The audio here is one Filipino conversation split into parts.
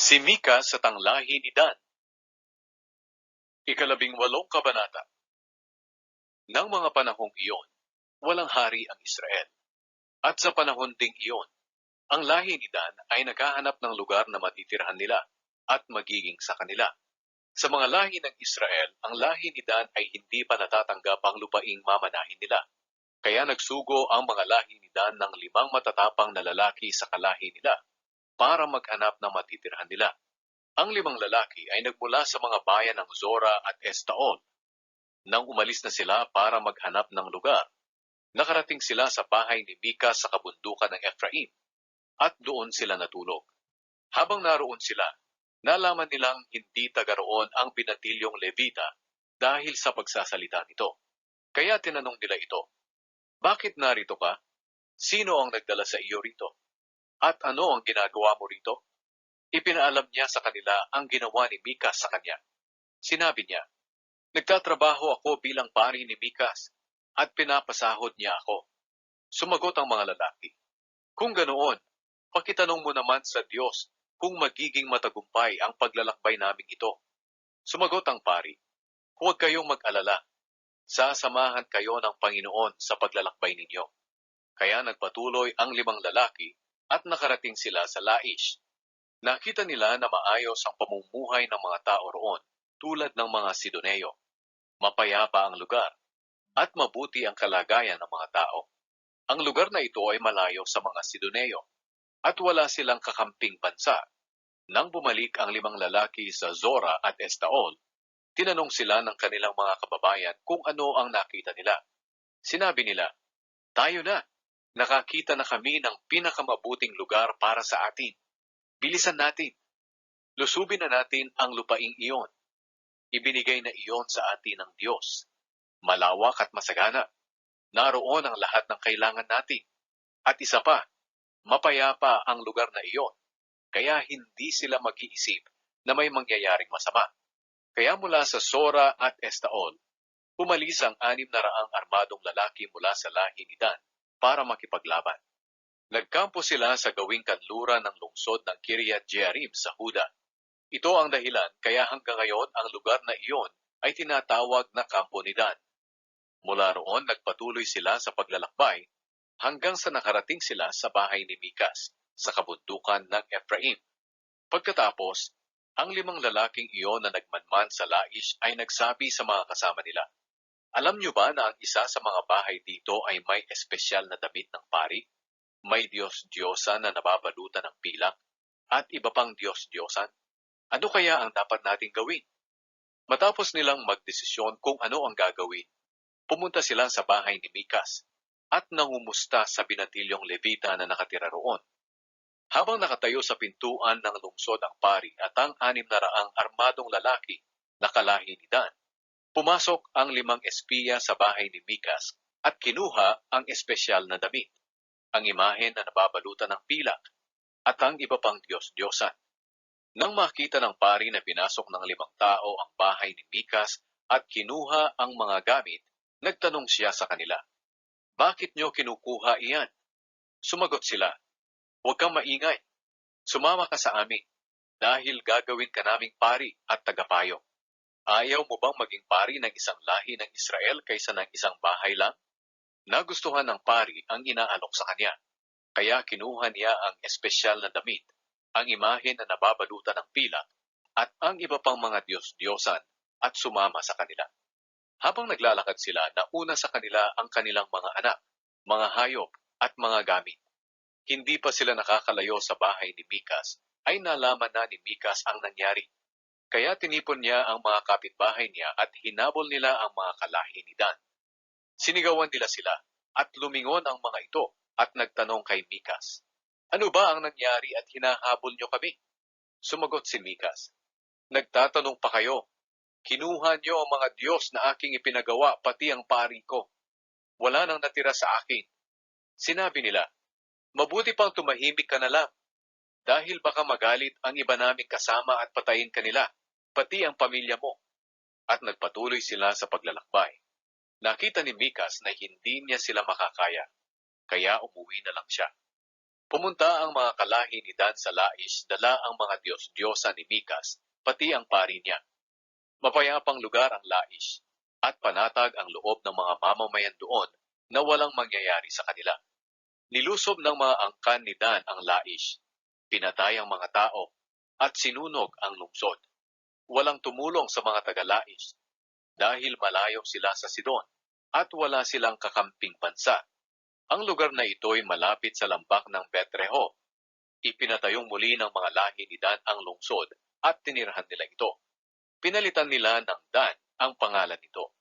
Si Mika sa tanglahi ni Dan. Ikalabing-walong kabanata. Nang mga panahong iyon, walang hari ang Israel. At sa panahon ding iyon, ang lahi ni Dan ay naghahanap ng lugar na matitirhan nila at magiging sa kanila. Sa mga lahi ng Israel, ang lahi ni Dan ay hindi pa natatanggap ang lupaing mamanahin nila. Kaya nagsugo ang mga lahi ni Dan ng 5 matatapang na lalaki sa kalahi nila para maghanap ng matitirhan nila. Ang 5 lalaki ay nagmula sa mga bayan ng Zora at Estaol. Nang umalis na sila para maghanap ng lugar, nakarating sila sa bahay ni Mika sa kabundukan ng Ephraim, at doon sila natulog. Habang naroon sila, nalaman nilang hindi taga roon ang binatilyong Levita dahil sa pagsasalita nito. Kaya tinanong nila ito, "Bakit narito ka? Sino ang nagdala sa iyo rito? At ano ang ginagawa mo rito?" Ipinaalam niya sa kanila ang ginawa ni Mika sa kanya. Sinabi niya, "Nagtatrabaho ako bilang pari ni Mikas at pinapasahod niya ako." Sumagot ang mga lalaki, "Kung ganoon, pakitanong mo naman sa Diyos kung magiging matagumpay ang paglalakbay naming ito." Sumagot ang pari, "Huwag kayong mag-alala. Sasamahan kayo ng Panginoon sa paglalakbay ninyo." Kaya nagpatuloy ang 5 lalaki at nakarating sila sa Laish. Nakita nila na maayos ang pamumuhay ng mga tao roon, tulad ng mga Sidoneo. Mapayapa ang lugar, at mabuti ang kalagayan ng mga tao. Ang lugar na ito ay malayo sa mga Sidoneo, at wala silang kakamping bansa. Nang bumalik ang 5 lalaki sa Zora at Estaol, tinanong sila ng kanilang mga kababayan kung ano ang nakita nila. Sinabi nila, "Tayo na, nakakita na kami ng pinakamabuting lugar para sa atin. Bilisan natin. Lusubin na natin ang lupaing iyon. Ibinigay na iyon sa atin ng Diyos. Malawak at masagana. Naroon ang lahat ng kailangan natin. At isa pa, mapayapa ang lugar na iyon. Kaya hindi sila mag-iisip na may mangyayaring masama." Kaya mula sa Sora at Estaol, umalis ang 600 armadong lalaki mula sa lahi ni Dan para makipaglaban. Nagkampo sila sa gawing kanluran ng lungsod ng Kiriath Jearim sa Huda. Ito ang dahilan kaya hanggang ngayon ang lugar na iyon ay tinatawag na Kampo ni Dan. Mula roon nagpatuloy sila sa paglalakbay hanggang sa nakarating sila sa bahay ni Mikas sa kabundukan ng Ephraim. Pagkatapos, ang 5 lalaking iyon na nagmanman sa Laish ay nagsabi sa mga kasama nila, "Alam niyo ba na ang isa sa mga bahay dito ay may espesyal na damit ng pari? May Diyos-Diyosan na nababalutan ng pilak at iba pang Diyos-Diyosan. Ano kaya ang dapat nating gawin?" Matapos nilang magdesisyon kung ano ang gagawin, pumunta sila sa bahay ni Mikas at nangumusta sa binatilyong Levita na nakatira roon. Habang nakatayo sa pintuan ng lungsod ang pari at ang 600 armadong lalaki na kalahi ni Dan, pumasok ang 5 espiya sa bahay ni Mikas at kinuha ang espesyal na damit, ang imahen na nababalutan ng pilak, at ang iba pang Diyos-Diyosan. Nang makita ng pari na pinasok ng 5 tao ang bahay ni Mikas at kinuha ang mga gamit, nagtanong siya sa kanila, "Bakit niyo kinukuha iyan?" Sumagot sila, "Huwag kang maingay. Sumama ka sa amin, dahil gagawin ka naming pari at tagapayo. Ayaw mo bang maging pari ng isang lahi ng Israel kaysa ng isang bahay lang?" Nagustuhan ng pari ang inaalok sa kanya, kaya kinuha niya ang espesyal na damit, ang imahen na nababalutan ng pilak, at ang iba pang mga Diyos-Diyosan, at sumama sa kanila. Habang naglalakad sila, nauna sa kanila ang kanilang mga anak, mga hayop, at mga gamit. Hindi pa sila nakakalayo sa bahay ni Mikas, ay nalaman na ni Mikas ang nangyari. Kaya tinipon niya ang mga kapitbahay niya at hinabol nila ang mga kalahi ni Dan. Sinigawan nila sila at lumingon ang mga ito at nagtanong kay Mikas, "Ano ba ang nangyari at hinahabol niyo kami?" Sumagot si Mikas, "Nagtatanong pa kayo. Kinuha niyo ang mga Diyos na aking ipinagawa pati ang pari ko. Wala nang natira sa akin." Sinabi nila, "Mabuti pang tumahimik ka na lang, dahil baka magalit ang iba naming kasama at patayin kanila, pati ang pamilya mo." At nagpatuloy sila sa paglalakbay. Nakita ni Mikas na hindi niya sila makakaya, kaya umuwi na lang siya. Pumunta ang mga kalahi ni Dan sa Laish, dala ang mga Diyos-Diyosa ni Mikas, pati ang pari niya. Mapayapang lugar ang Laish, at panatag ang loob ng mga mamamayan doon na walang mangyayari sa kanila. Nilusob ng mga angkan ni Dan ang Laish, pinatay ang mga tao, at sinunog ang lungsod. Walang tumulong sa mga taga-Laish, dahil malayo sila sa Sidon, at wala silang kakamping bansa. Ang lugar na ito'y malapit sa lambak ng Betreho. Ipinatayong muli ng mga lahi ni Dan ang lungsod at tinirahan nila ito. Pinalitan nila ng Dan ang pangalan nito,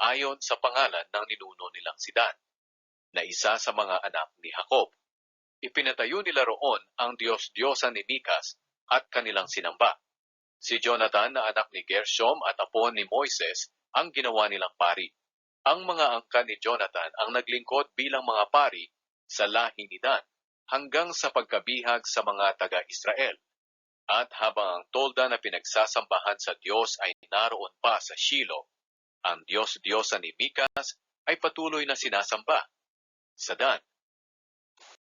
ayon sa pangalan ng ninuno nilang si Dan, na isa sa mga anak ni Jacob. Ipinatayo nila roon ang Diyos-Diyosa ni Mikas at kanilang sinamba. Si Jonathan na anak ni Gershom at apo ni Moises ang ginawa nilang pari. Ang mga angkan ni Jonathan ang naglingkod bilang mga pari sa lahi ni Dan hanggang sa pagkabihag sa mga taga-Israel. At habang ang tolda na pinagsasambahan sa Diyos ay naroon pa sa Shiloh, ang Diyos-Diyosa ni Mikas ay patuloy na sinasamba. Sa Dan,